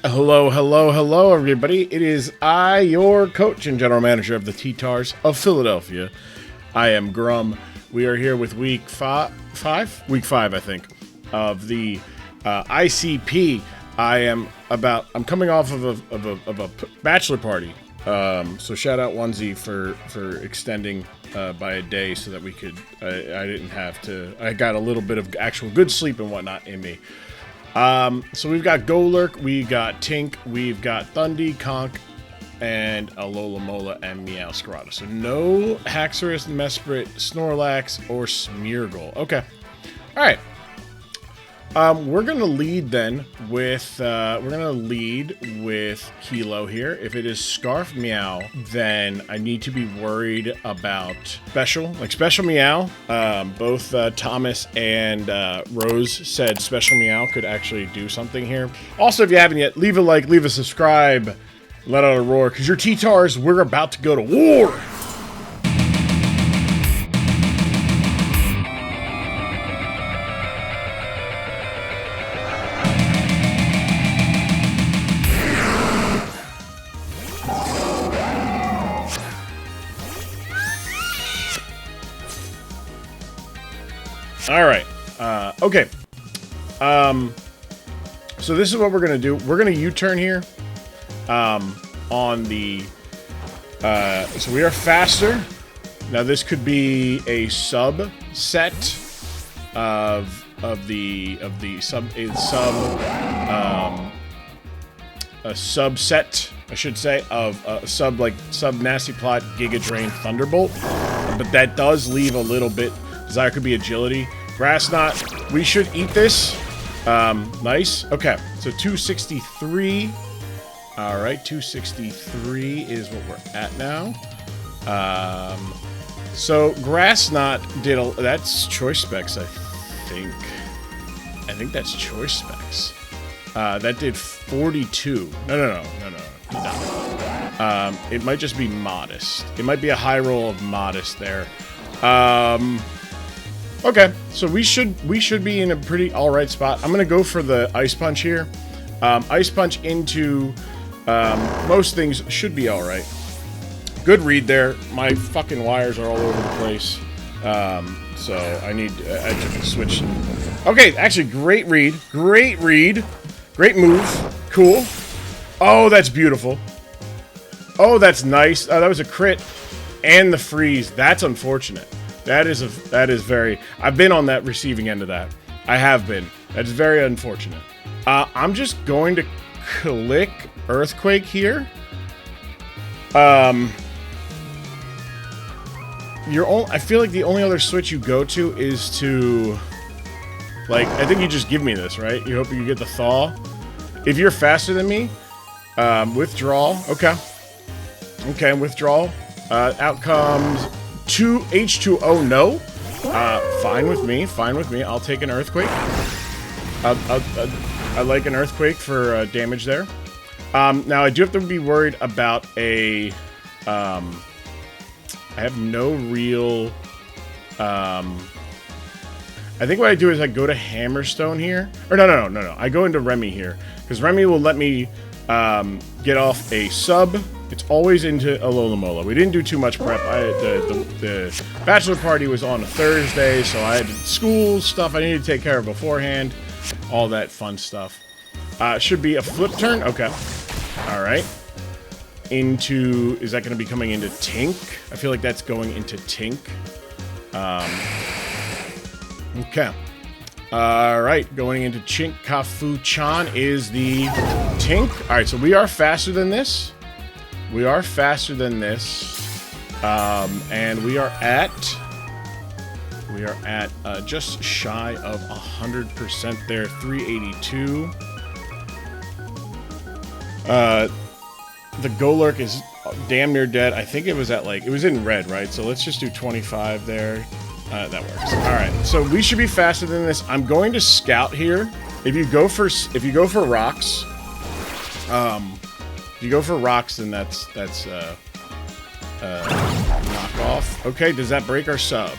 Hello, hello, hello, everybody. It is I, your coach and general manager of the T-Tars of Philadelphia. I am Grumm. We are here with week five, I think, of the ICP. I'm coming off of a bachelor party. So shout out Onesie for extending by a day so that we could. I didn't have to. I got a little bit of actual good sleep and whatnot in me. So we've got Golurk, we've got Tink, we've got Thundy, Conk, and Alola Mola and Meow Scarada. So no Haxorus, Mesprit, Snorlax, or Smeargle. Okay. All right. We're gonna lead then with Hilo here. If it is Scarf Meow, then I need to be worried about Special Meow. Both Thomas and Rose said Special Meow could actually do something here. Also, if you haven't yet, leave a like, leave a subscribe, let out a roar, because your T-Tars, we're about to go to war. All right. Okay. So this is what we're gonna do. We're gonna U-turn here. On the. So we are faster. Now this could be a subset of a subset, I should say, of sub Nasty Plot, Giga Drain, Thunderbolt. But that does leave a little bit. Desire could be Agility. Grass Knot. We should eat this. Nice. Okay. So 263. All right. 263 is what we're at now. So Grass Knot did that's Choice Specs, I think. I think that's Choice Specs. That did 42. No. It might just be Modest. It might be a high roll of Modest there. Okay, so we should be in a pretty alright spot. I'm gonna go for the Ice Punch here. Ice Punch into most things should be alright. Good read there. My fucking wires are all over the place. So I took a switch. Okay, actually great read. Great move. Cool. Oh, that's beautiful. Oh, that's nice. That was a crit. And the freeze. That's unfortunate. That is very. I've been on that receiving end of that. I have been. That's very unfortunate. I'm just going to click Earthquake here. I feel like the only other switch you go to is to, I think you just give me this, right? You hope you get the Thaw. If you're faster than me, withdrawal. Okay. Okay, withdrawal. Out comes. H2O, no. Fine with me. I'll take an Earthquake. I like an Earthquake for damage there. Now I do have to be worried about a. I have no real. I think what I do is I go to Hammerstone here, or no. I go into Remy here because Remy will let me get off a sub. It's always into Alola Mola. We didn't do too much prep. The bachelor party was on a Thursday, so I had school stuff I needed to take care of beforehand. All that fun stuff. Should be a flip turn. Okay. All right. Is that going to be coming into Tink? I feel like that's going into Tink. Okay. All right. Going into Chinkafu-chan is the Tink. All right. So we are faster than this. And we are at just shy of 100% there, 382. The Golurk is damn near dead. I think it was at it was in red, right? So let's just do 25 there. That works. All right, so we should be faster than this. I'm going to scout here. If you go for rocks, then that's knock off. Okay, does that break our sub?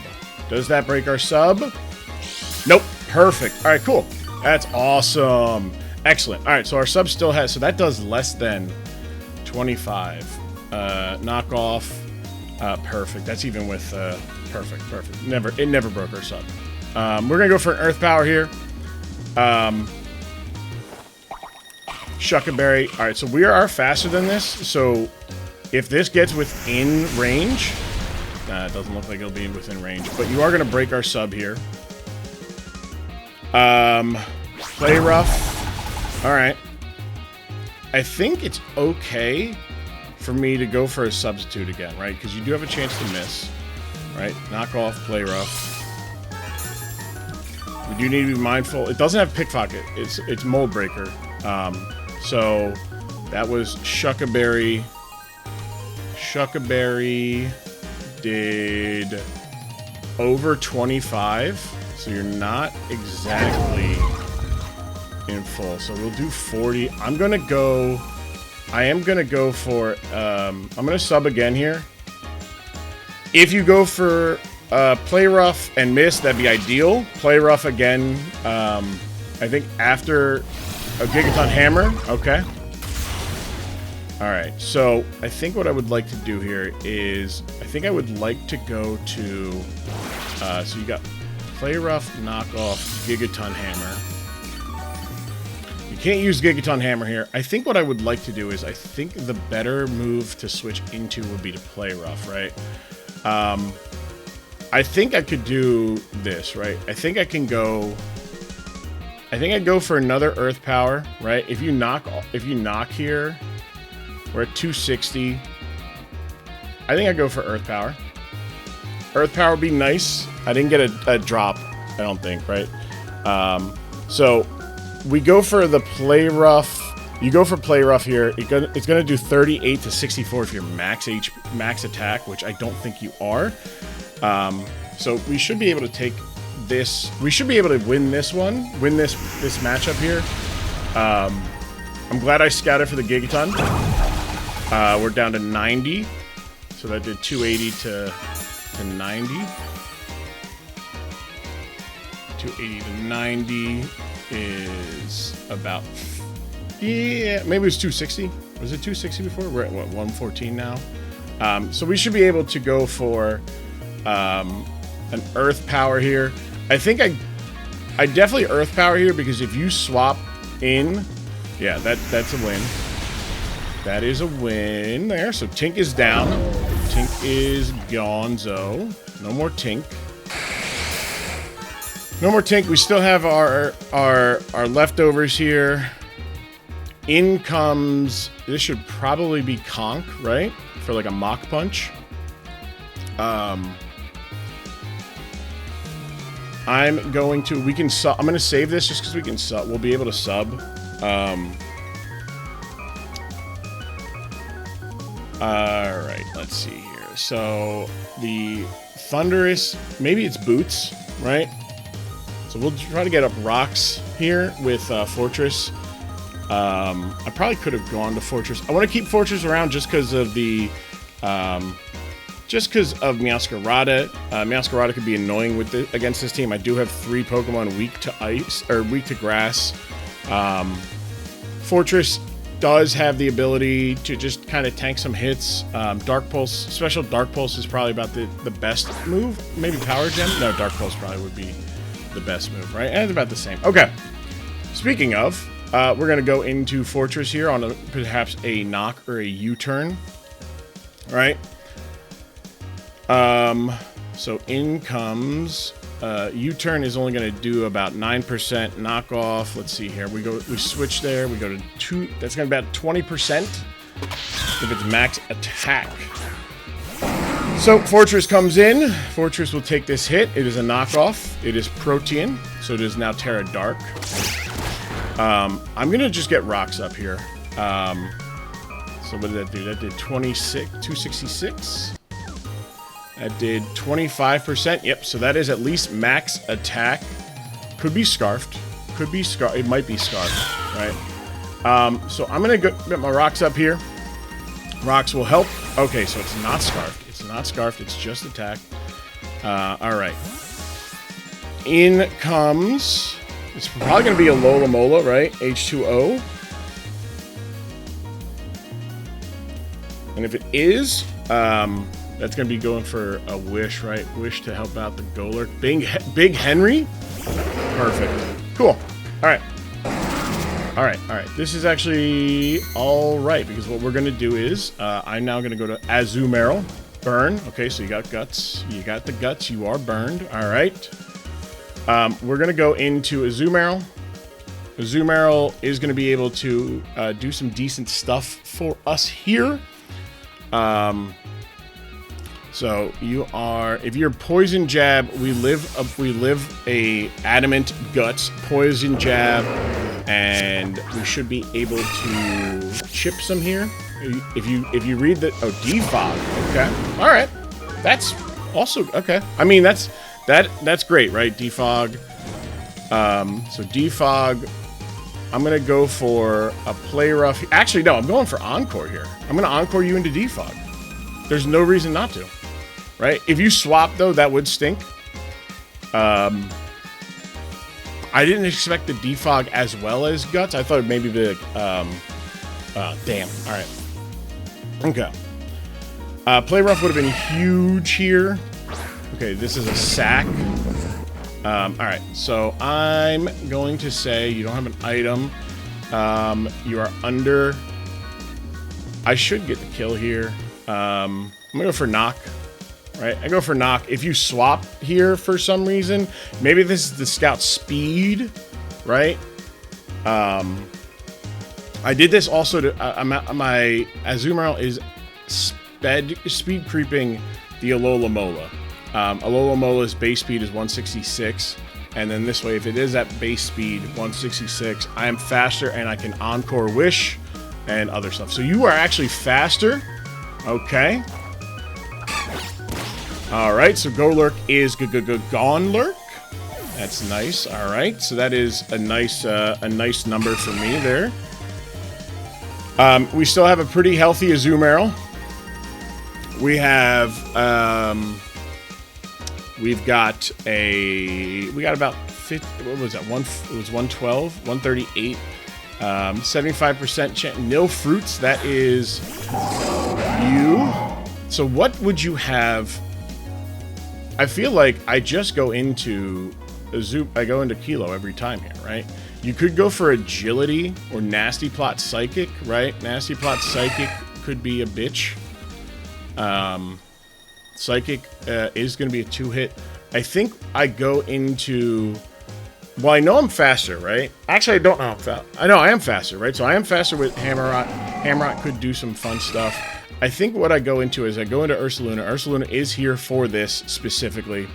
Nope. Perfect. All right, cool. That's awesome. Excellent. All right, so our sub still has, so that does less than 25. Knock off. Perfect. That's even with, perfect. It never broke our sub. We're going to go for an Earth Power here. Shuckaberry. All right, so we are faster than this. So if this gets within range, it doesn't look like it'll be within range, but you are going to break our sub here. Play rough. All right. I think it's okay for me to go for a substitute again, right? Because you do have a chance to miss, right? Knock off, play rough. We do need to be mindful. It doesn't have pickpocket. It's mold breaker. So that was Shuckaberry. Shuckaberry did over 25. So you're not exactly in full. So we'll do 40. I am gonna go for I'm gonna sub again here. If you go for play rough and miss, that'd be ideal. Play rough again, I think after a Gigaton Hammer. Okay. Alright, so I think what I would like to do here is I think I would like to go to so you got play rough, knock off, Gigaton Hammer. You can't use Gigaton Hammer here. I think what I would like to do is I think the better move to switch into would be to play rough, right? I think I could do this, right? I think I'd go for another Earth Power, right? If you knock here, we're at 260. I think I'd go for Earth Power. Earth Power would be nice. I didn't get a drop, I don't think, right? So we go for the play rough. You go for play rough here. It's gonna do 38 to 64 if you're max attack, which I don't think you are. So we should be able to take this. We should be able to win this matchup here. I'm glad I scouted for the Gigaton. We're down to 90, so that did 280 to 90. 280 to 90 is about, yeah, maybe it was 260. Was it 260 before? We're at what, 114 now. So we should be able to go for an Earth Power here. I think I definitely Earth Power here because if you swap in, yeah, that's a win. That is a win there. So Tink is down. Tink is gonzo. No more Tink. No more Tink. We still have our leftovers here. In comes, this should probably be Conk, right? For like a Mach Punch. I'm going to save this just because we can sub. We'll be able to sub. Alright, let's see here. So, the Thunderous, maybe it's Boots, right? So we'll try to get up rocks here with Fortress. I probably could have gone to Fortress. I want to keep Fortress around just because of the... just because of Meowscarada. Meowscarada could be annoying against this team. I do have 3 Pokemon weak to ice, or weak to grass. Fortress does have the ability to just kind of tank some hits. Dark Pulse, special Dark Pulse is probably about the best move. Maybe Power Gem? No, Dark Pulse probably would be the best move, right? And it's about the same. Okay. Speaking of, we're going to go into Fortress here on perhaps a knock or a U-turn. Right? So in comes U-turn is only going to do about 9% knockoff. Let's see here. We switch there. We go to 2. That's going to be about 20% if it's max attack. So Fortress comes in. Fortress will take this hit. It is a knockoff. It is Protean, so it is now Terra Dark. I'm going to just get rocks up here. So what did that do? That did 266. That did 25%. Yep, so that is at least max attack. Could be Scarfed. Could be Scarfed. It might be Scarfed, right? So I'm going to get my rocks up here. Rocks will help. Okay, so it's not Scarfed. It's not Scarfed. It's just attack. All right. In comes It's probably going to be a Lola Mola, right? H2O. And if it is, that's going to be going for a wish, right? Wish to help out the Golurk. Big Henry? Perfect. Cool. All right. All right. This is actually all right, because what we're going to do is I'm now going to go to Azumarill. Burn. Okay, so you got guts. You got the guts. You are burned. All right. We're going to go into Azumarill. Azumarill is going to be able to do some decent stuff for us here. So you are, if you're poison jab, we live a adamant guts poison jab, and we should be able to chip some here. If you read the defog, okay, all right, that's also okay. I mean that's great, right? Defog. So defog. I'm gonna go for a play rough. Actually, no, I'm going for encore here. I'm gonna encore you into defog. There's no reason not to, right? If you swap though, that would stink. I didn't expect the defog as well as guts. I thought it'd maybe be like, damn. All right. Okay. Play rough would have been huge here. Okay, this is a sack. All right, so I'm going to say you don't have an item. You are under. I should get the kill here. I'm gonna go for knock. Right, I go for knock. If you swap here for some reason, maybe this is the scout speed, right? I did this also to my Azumarill is speed creeping the Alola Mola. Alola Mola's base speed is 166, and then this way, if it is at base speed 166, I am faster and I can encore wish and other stuff. So you are actually faster. Okay. All right, so Golurk is gone lurk. That's nice. All right, so that is a nice number for me there. We still have a pretty healthy Azumarill. We have we've got about 50. What was that? It was 112, 138. 75% chance. Nil fruits. That is you. So what would you have? I feel like I just go into I go into Kilo every time here, right? You could go for agility or nasty plot psychic, right? Nasty plot psychic could be a bitch. Psychic is going to be a 2-hit. I think I go into. Well, I know I'm faster, right? Actually, I don't know I'm fast. I know I am faster, right? So I am faster with Hammerot. Hammerot could do some fun stuff. I think what I go into is I go into Ursaluna. Ursaluna is here for this specifically,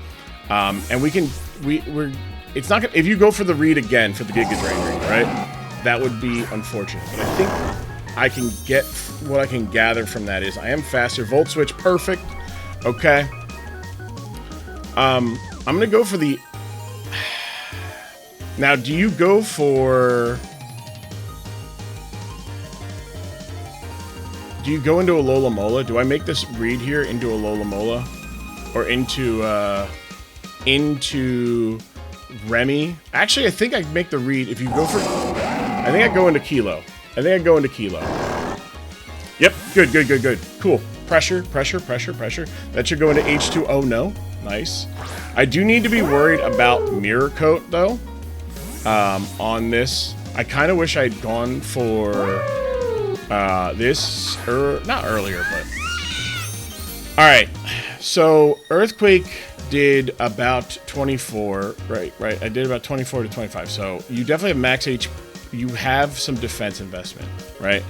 and we're. It's not gonna, if you go for the read again for the Giga Drain read, right? That would be unfortunate. But I think I can get what I can gather from that is I am faster. Volt Switch, perfect. Okay. I'm gonna go for the. Now, do you go for? Do you go into a Alola Mola? Do I make this read here into a Alola Mola, or into Remy? Actually, I think I make the read if you go for. I think I go into Kilo. Yep. Good. Cool. Pressure. That should go into H2O. No. Nice. I do need to be worried about Mirror Coat though. On this, I kind of wish I'd gone for this, not earlier, but all right. So Earthquake did about 24, right? I did about 24 to 25. So you definitely have max HP. You have some defense investment, right?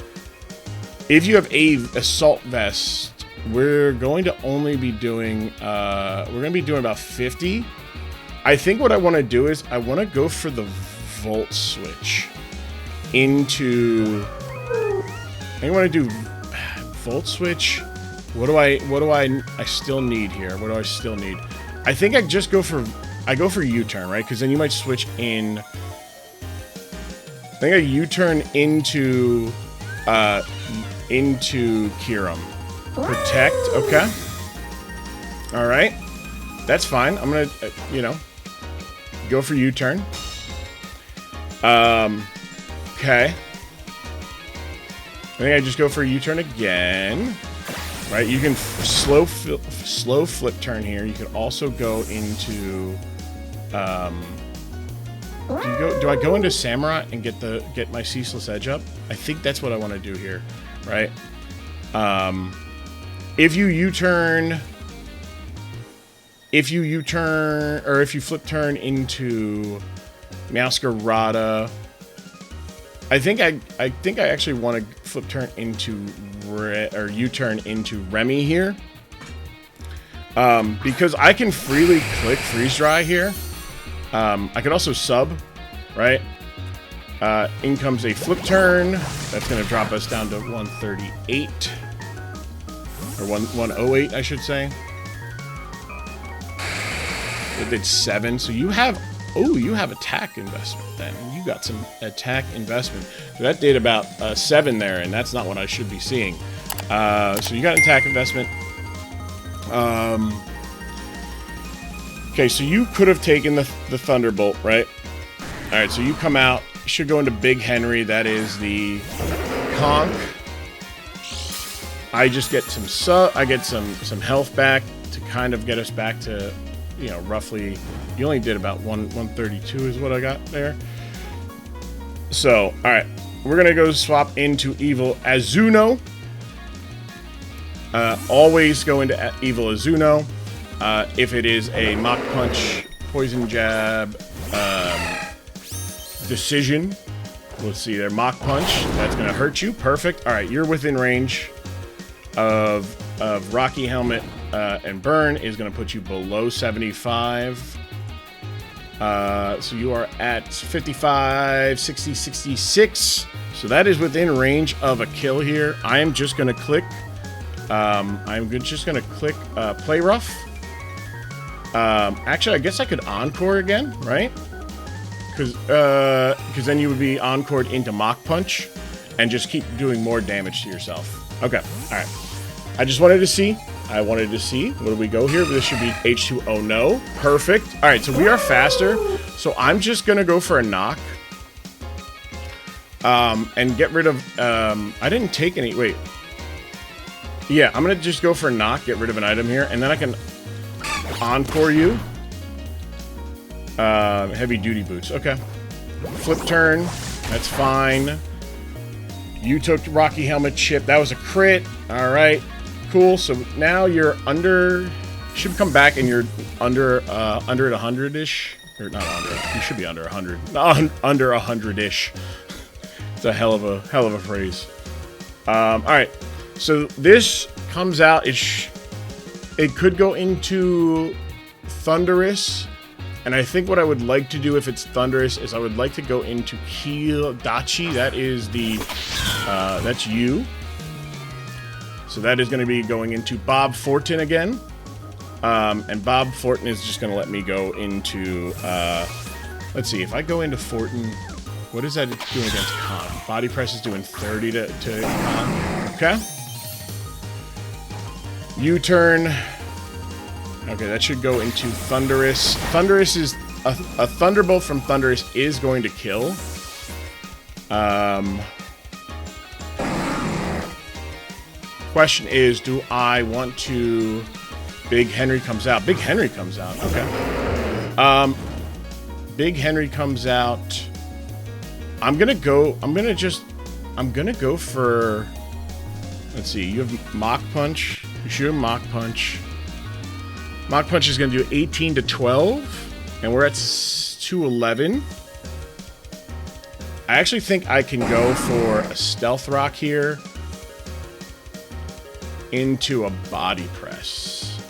If you have a assault vest, we're going to only be doing about 50. I think what I want to do is I want to go for the Volt Switch into. I think I want to do Volt Switch. What do I still need here? What do I still need? I think I just go for U-turn, right? Because then you might switch in. I think I U-turn into KYUREM. Protect, okay. All right, that's fine. I'm gonna go for U-turn. Okay. I think I just go for a U-turn again. Right, you can slow flip turn here. You can also go into. Do I go into Samurai and get my Ceaseless Edge up? I think that's what I want to do here, right? If you U-turn, or if you flip turn into Masquerada, I think I actually want to flip turn into or U-turn into Remy here, because I can freely click freeze dry here. I could also sub, right? In comes a flip turn. That's going to drop us down to 138 or 108, I should say. It did 7, so you have. Oh, you have attack investment then. You got some attack investment. So that did about 7 there, and that's not what I should be seeing. So you got attack investment. Okay, so you could have taken the Thunderbolt, right? All right, so you come out. You should go into Big Henry. That is the conk. I just get I get some health back to kind of get us back to, you know, roughly. You only did about 132 is what I got there. So, all right, we're gonna go swap into Evil Azuno. Always go into Evil Azuno. If it is a Mach Punch, Poison Jab, Decision. Let's see there, Mach Punch. That's gonna hurt you. Perfect. All right, you're within range of Rocky Helmet, and Burn is gonna put you below 75. So you are at 55, 60, 66. So that is within range of a kill here. I am just going to click. Just going to click Play Rough. Actually, I guess I could Encore again, right? Because then you would be Encored into Mach Punch and just keep doing more damage to yourself. Okay, all right. I just wanted to see. What do we go here? This should be H2. Oh no. Perfect. All right, so we are faster. So I'm just going to go for a knock. And get rid of... I didn't take any... Wait. Yeah, I'm going to just go for a knock, get rid of an item here, and then I can Encore you. Heavy Duty Boots. Okay. Flip turn. That's fine. You took Rocky Helmet Chip. That was a crit. All right. Cool. So now you're under. Should come back and you're under at 100-ish. Or not under. You should be under 100. Under 100-ish. It's a hell of a phrase. All right. So this comes out. It could go into Thunderous. And I think what I would like to do if it's Thunderous is I would like to go into Keel Dachi. That is the, that's you. So that is going to be going into Bob Fortin again. And Bob Fortin is just going to let me go into, let's see, if I go into Fortin, what is that doing against Con? Body Press is doing 30 to Con. Okay. U-turn. Okay, that should go into Thunderous. Thunderous is... A Thunderbolt from Thunderous is going to kill. Question is, do I want to... Big Henry comes out. Big Henry comes out. Okay. Big Henry comes out. I'm gonna go for... Let's see, you have Mach Punch. You shoot Mach Punch. Mach Punch is going to do 18 to 12, and we're at 211. I actually think I can go for a Stealth Rock here into a Body Press.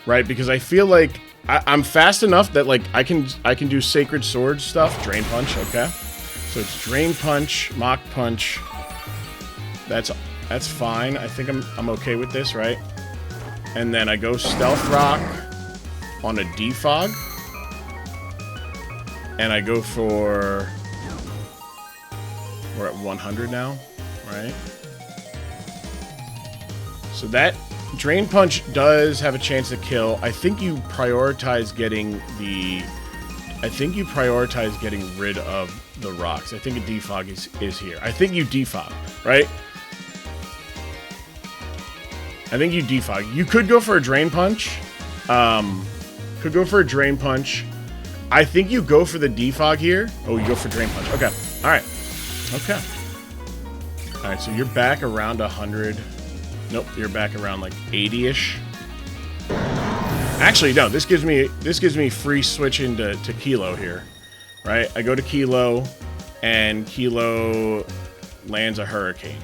Right? Because I feel like I'm fast enough that like I can do Sacred Sword stuff. Drain Punch, okay. So it's Drain Punch, Mach Punch. That's fine. I think I'm okay with this, right? And then I go Stealth Rock on a Defog. And I go for... We're at 100 now, right? So that Drain Punch does have a chance to kill. I think you prioritize getting the I think you prioritize getting rid of the rocks. I think a defog is here. I think you defog, right? I think you defog. You could go for a drain punch. Could go for a drain punch. I think you go for the defog here. Oh, you go for drain punch. Okay. All right. Okay. All right. So you're back around 100. Nope. You're back around like 80-ish. Actually, no. This gives me free switching to Kilo here, right? I go to Kilo, and Kilo lands a hurricane.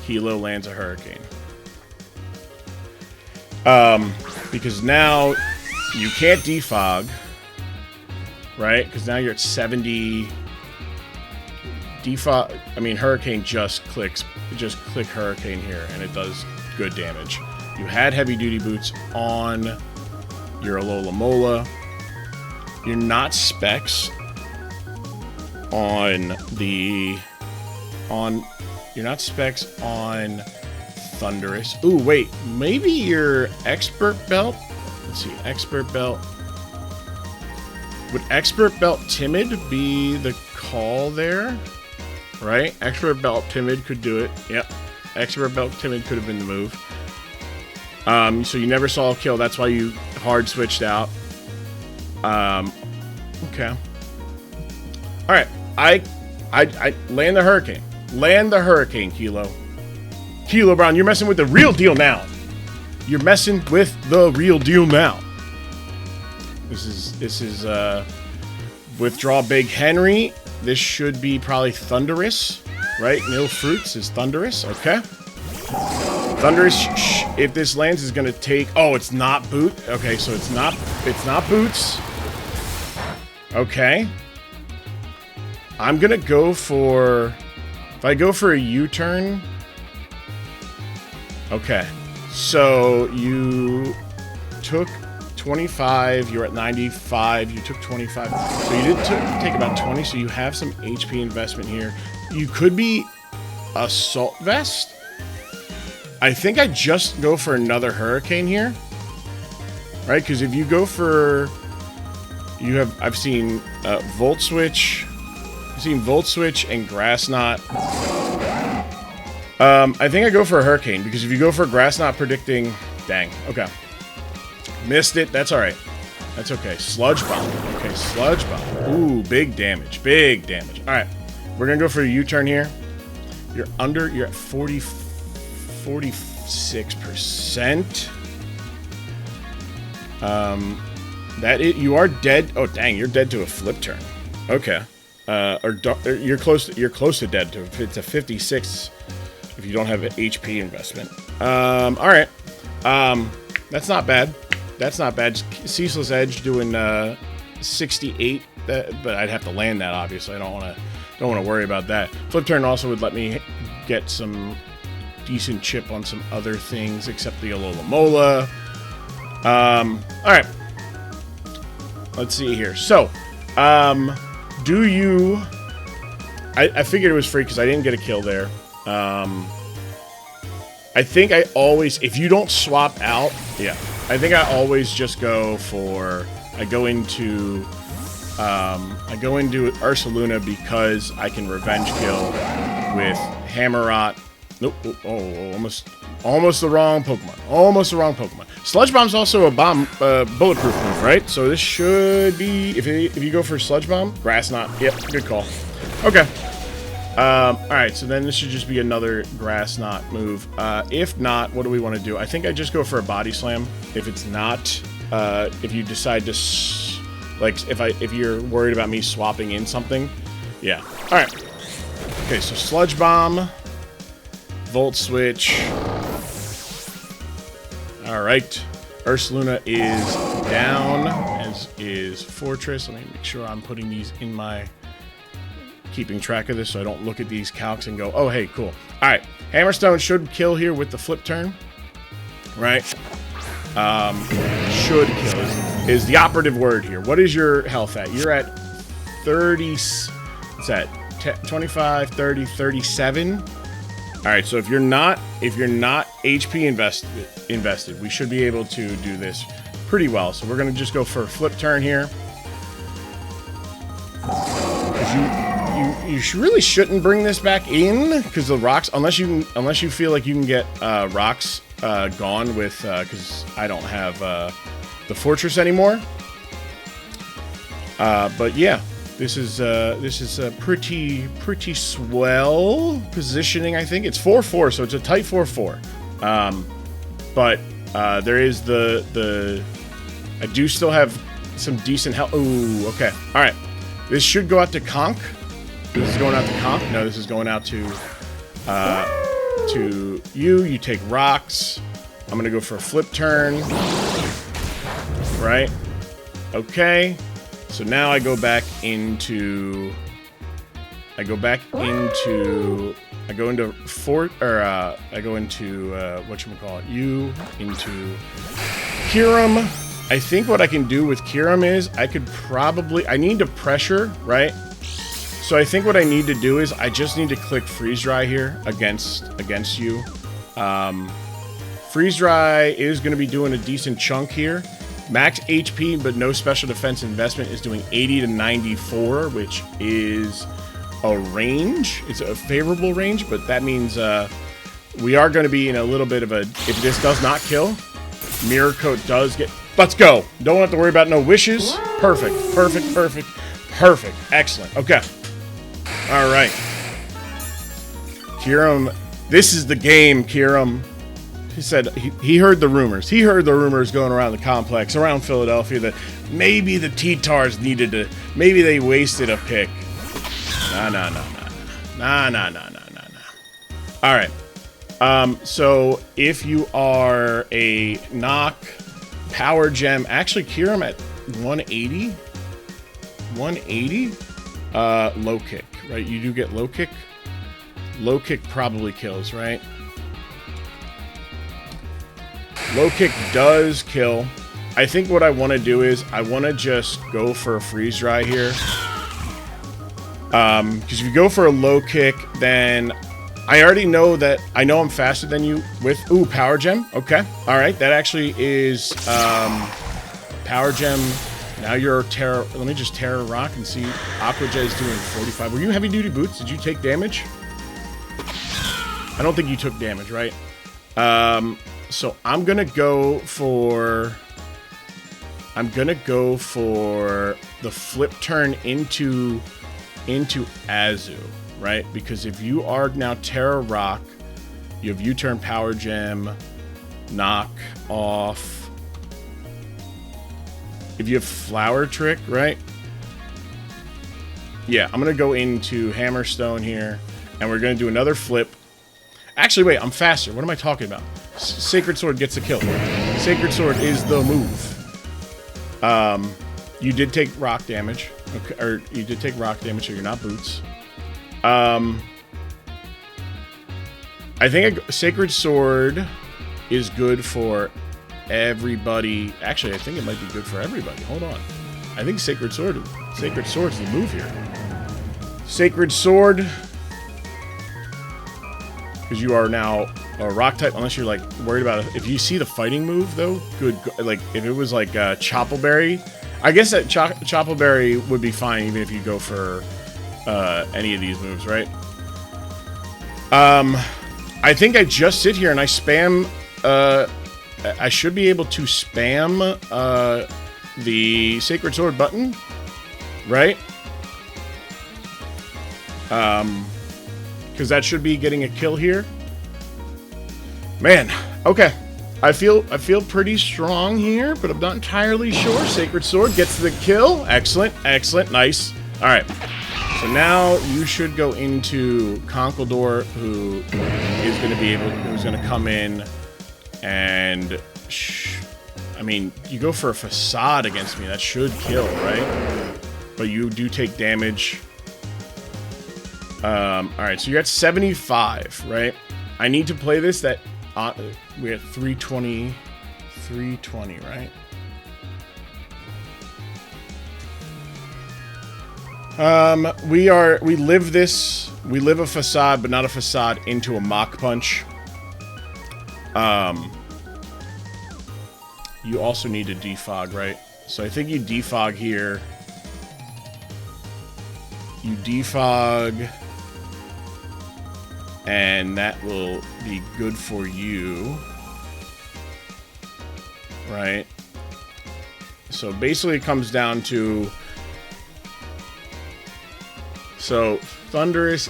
Kilo lands a hurricane. Because now you can't defog, right? Because now you're at 70. Defog, I mean, hurricane just clicks. Just click hurricane here, and it does good damage. You had heavy duty boots on your Alola Mola. You're not specs on the you're not specs on Thunderous. Ooh, wait, maybe your expert belt. Let's see, expert belt. Would expert belt timid be the call there? Right? Expert belt timid could do it. Yep. Expert belt timid could have been the move. So you never saw a kill. That's why you hard switched out. Okay. All right. I land the hurricane. Land the hurricane, Kilo. Kilo Brown, you're messing with the real deal now. You're messing with the real deal now. This is withdraw Big Henry. This should be probably Thunderous, right? Nil Fruits is Thunderous. Okay. Thunderous, if this lands, is going to take... Oh, it's not Boot. Okay, so it's not Boots. Okay. I'm going to go for... If I go for a U-turn... Okay. So you took 25. You're at 95. You took 25. So you did take about 20. So you have some HP investment here. You could be Assault Vest. I think I just go for another Hurricane here, right? Because if you go for, I've seen Volt Switch, I've seen Volt Switch and Grass Knot. I think I go for a Hurricane because if you go for Grass Knot predicting, dang, okay, missed it. That's all right. That's okay. Sludge Bomb. Okay, Sludge Bomb. Ooh, big damage. Big damage. All right, we're gonna go for a U-turn here. You're at 46%. You are dead. Oh dang, you're dead to a flip turn. Okay. You're close to dead to it's a 56 if you don't have an HP investment. All right. That's not bad. That's not bad. Ceaseless Edge doing 68, but I'd have to land that obviously. I don't want to worry about that. Flip turn also would let me get some decent chip on some other things except the Alola Mola. All right. Let's see here. So, do you... I figured it was free because I didn't get a kill there. I think I always... If you don't swap out... Yeah. I think I always just go for... I go into Ursaluna because I can revenge kill with Hammerot. Nope. Oh, almost the wrong Pokemon. Almost the wrong Pokemon. Sludge Bomb's also a bomb, bulletproof move, right? So this should be, if you go for Sludge Bomb, Grass Knot. Yep, good call. Okay. All right, so then this should just be another Grass Knot move. If not, what do we want to do? I think I just go for a Body Slam. If it's not, if you decide to, if you're worried about me swapping in something, yeah. All right. Okay, so Sludge Bomb. Volt Switch. Alright. Ursaluna is down, as is Fortress. Let me make sure I'm putting these in my... Keeping track of this so I don't look at these calcs and go, oh, hey, cool. Alright. Hammerstone should kill here with the flip turn. Right? Should kill is the operative word here. What is your health at? You're at 30... What's that? 25, 30, 37... All right, so if you're not HP invested, we should be able to do this pretty well. So we're gonna just go for a flip turn here. really shouldn't bring this back in because the rocks, unless you feel like you can get rocks gone with because I don't have the fortress anymore. But yeah, this is a pretty swell positioning. I think it's 4-4, so it's a tight 4-4. But there is the I do still have some decent health. Ooh, okay, all right. This should go out to Conk. This is going out to Conk. No, this is going out to you. You take rocks. I'm gonna go for a flip turn. Right. Okay. So now I go into whatchamacallit, you into KYUREM. I think what I can do with KYUREM is I need to pressure, right? So I think what I need to do is I just need to click freeze dry here against you. Freeze dry is going to be doing a decent chunk here. Max HP, but no special defense investment is doing 80 to 94, which is a range. It's a favorable range, but that means we are going to be in a little bit of a... If this does not kill, Mirror Coat does get... Let's go. Don't have to worry about no wishes. Perfect. Excellent. Okay. All right. KYUREM, this is the game, KYUREM. He said he heard the rumors. He heard the rumors going around the complex, around Philadelphia, that maybe the T-Tars needed to... Maybe they wasted a pick. Nah. All right. So if you are a knock... Power gem, actually KYUREM at 180, low kick, right? You do get low kick. Low kick probably kills, right? Low kick does kill. I think what I want to do is I want to just go for a freeze dry here. Because if you go for a low kick, then I already know that I know I'm faster than you with... Ooh, Power Gem. Okay. All right. That actually is Power Gem. Now you're Terra... Let me just Terra Rock and see. Aqua Jet is doing 45. Were you Heavy Duty Boots? Did you take damage? I don't think you took damage, right? So I'm going to go for... the flip turn into Azu. Right? Because if you are now Terra Rock, you have U-turn, Power Gem, knock off. If you have Flower Trick, right? Yeah, I'm going to go into Hammerstone here, and we're going to do another flip. Actually, wait, I'm faster. What am I talking about? Sacred Sword gets a kill. Sacred Sword is the move. You did take rock damage. Okay, or you did take rock damage, so you're not boots. I think a Sacred Sword is good for everybody. Actually, I think it might be good for everybody. Hold on. I think Sacred Sword's the move here. Sacred Sword, because you are now a rock type, unless you're like worried about it. If you see the fighting move though, good. Like if it was like Choppleberry, I guess that Choppleberry would be fine even if you go for any of these moves, right? I think I just sit here and I spam. I should be able to spam the Sacred Sword button, right? Because that should be getting a kill here. Man, okay. I feel pretty strong here, but I'm not entirely sure. Sacred Sword gets the kill. Excellent, nice. All right. So now you should go into Conkeldor, who is going to be who's going to come in and, I mean, you go for a facade against me. That should kill, right? But you do take damage. All right, so you're at 75, right? I need to play this we're at 320, right? We live a facade, but not a facade into a Mach Punch. You also need to defog, right? So I think you defog here. You defog, and that will be good for you, right? So basically it comes down to, so Thunderous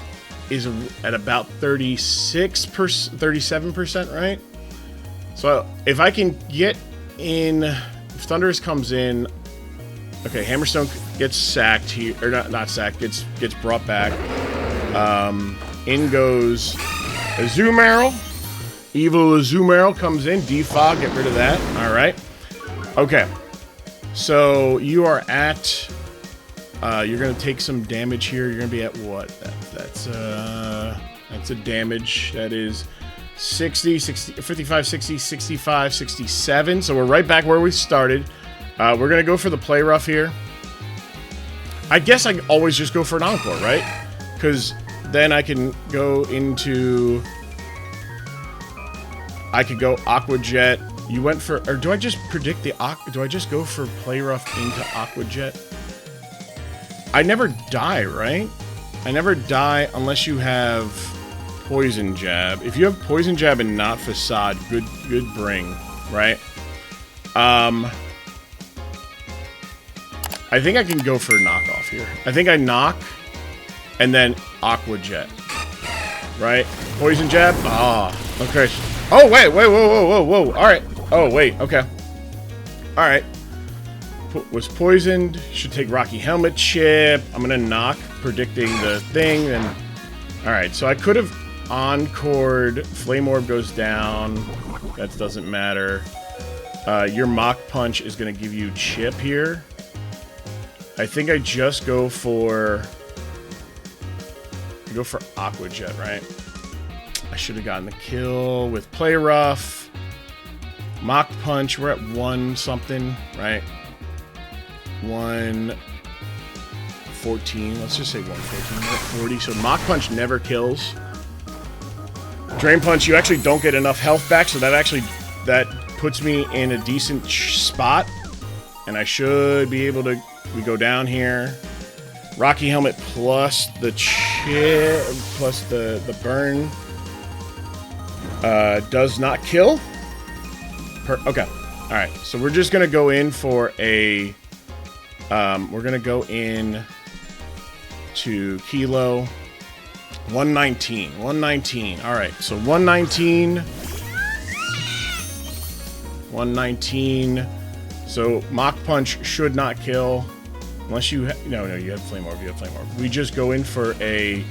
is at about 37%, right? So if I can get in, if Thunderous comes in, okay, Hammerstone gets sacked here, or not sacked, gets brought back. In goes Azumarill. Evil Azumarill comes in, defog, get rid of that. All right. Okay. So you are at, you're going to take some damage here. You're going to be at what? That's a damage. That is 60, 55, 60, 65, 67. So we're right back where we started. We're going to go for the play rough here. I guess I can always just go for an encore, right? Because then I can go into, I could go Aqua Jet. You went for, or do I just predict the do I just go for play rough into Aqua Jet? I never die, right? I never die unless you have Poison Jab. If you have Poison Jab and not Facade, good bring, right? I think I can go for a knockoff here. I think I knock and then Aqua Jet, right? Poison Jab. Ah, okay. Oh wait, whoa. All right. Oh wait, okay. All right. Was poisoned. Should take Rocky Helmet Chip. I'm gonna knock, predicting the thing. And all right, so I could have encored. Flame Orb goes down. That doesn't matter. Your Mach Punch is gonna give you Chip here. I think I just go for Aqua Jet, right? I should have gotten the kill with Play Rough. Mach Punch, we're at 1 something, right? 114. Let's just say 114. We're at 40. So Mach Punch never kills. Drain Punch, you actually don't get enough health back, so that puts me in a decent spot. And I should be able to, we go down here. Rocky Helmet plus the chip, plus the burn. Does not kill. Okay. All right. So we're just going to go in for a, we're going to go in to Kilo 119. 119. All right. So 119. 119. So Mach Punch should not kill. Unless you... No, you have Flame Orb. You have Flame Orb. We just go in for a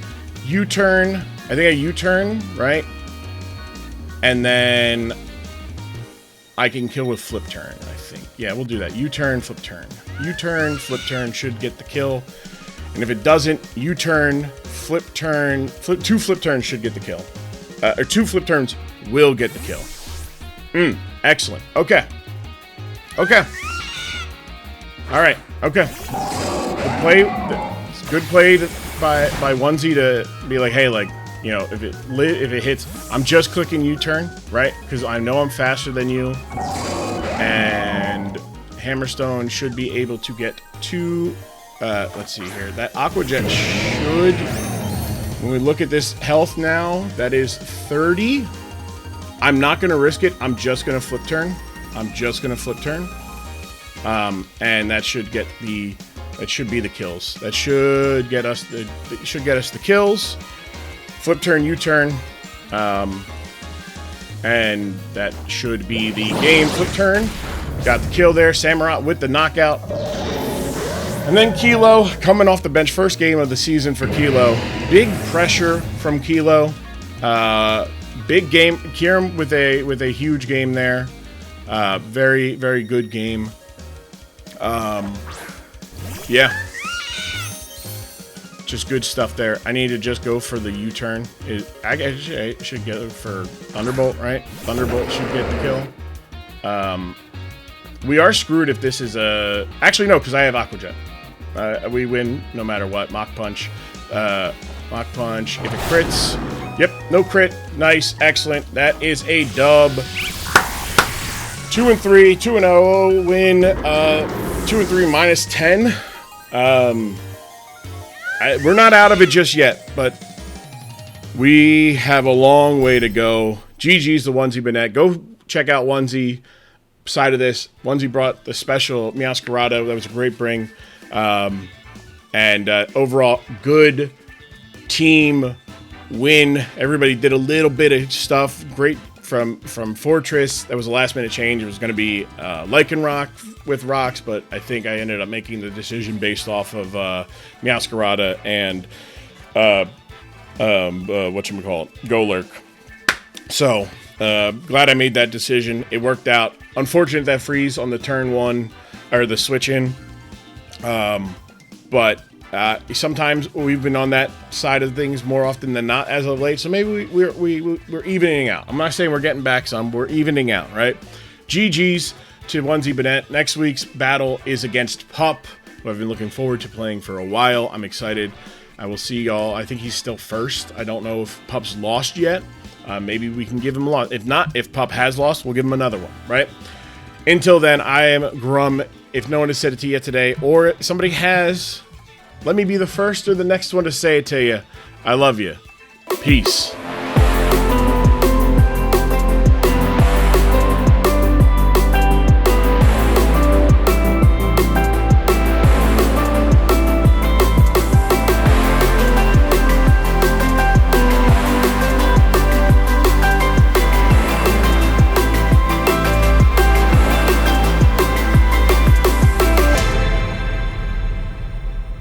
U-turn. I think a U-turn, right? And then I can kill with Flip Turn, I think. Yeah, we'll do that. U-turn, Flip Turn. U-turn, Flip Turn should get the kill. And if it doesn't, U-turn, Flip Turn... two Flip Turns should get the kill. Or 2 Flip Turns will get the kill. Excellent. Okay. Okay. All right. Okay. Good play by Onesie to be like, hey, like, you know, if it hits, I'm just clicking U-turn, right? Because I know I'm faster than you, and Hammerstone should be able to get 2. Let's see here. That Aqua Jet should. When we look at this health now, that is 30. I'm not gonna risk it. I'm just gonna flip turn. And that should get the. That should be the kills. That should get us the kills. Flip turn, U-turn. And that should be the game. Flip turn. Got the kill there. Samurott with the knockout. And then Kilo coming off the bench. First game of the season for Kilo. Big pressure from Kilo. Big game. KYUREM with a huge game there. Very, very good game. Yeah. Just good stuff there. I need to just go for the U-turn. I should go for Thunderbolt, right? Thunderbolt should get the kill. We are screwed if this is a... Actually, no, because I have Aqua Jet. We win no matter what. Mach Punch. Mach Punch. If it crits... Yep, no crit. Nice. Excellent. That is a dub. 2-3. 2-0. Win. 2-3 minus 10. we're not out of it just yet, but we have a long way to go. GG's the Onesie Bennett. Go check out Onesie side of this. Onesie brought the special Meowscarada. That was a great bring. And overall, good team win. Everybody did a little bit of stuff. Great from Fortress. That was a last-minute change. It was going to be Lycanroc with rocks, but I think I ended up making the decision based off of Meowscarada and whatchamacallit, Golurk. So, glad I made that decision. It worked out. Unfortunate that freeze on the turn one, or the switch in. But sometimes we've been on that side of things more often than not as of late. So maybe we're evening out. I'm not saying we're getting back some. We're evening out, right? GG's to Onesie Bennett. Next week's battle is against Pup, who I've been looking forward to playing for a while. I'm excited. I will see y'all. I think he's still first. I don't know if Pup's lost yet. Maybe we can give him a loss. If not, if Pup has lost, we'll give him another one, right? Until then, I am Grumm. If no one has said it to you yet today, or somebody has, let me be the first or the next one to say it to you. I love you. Peace.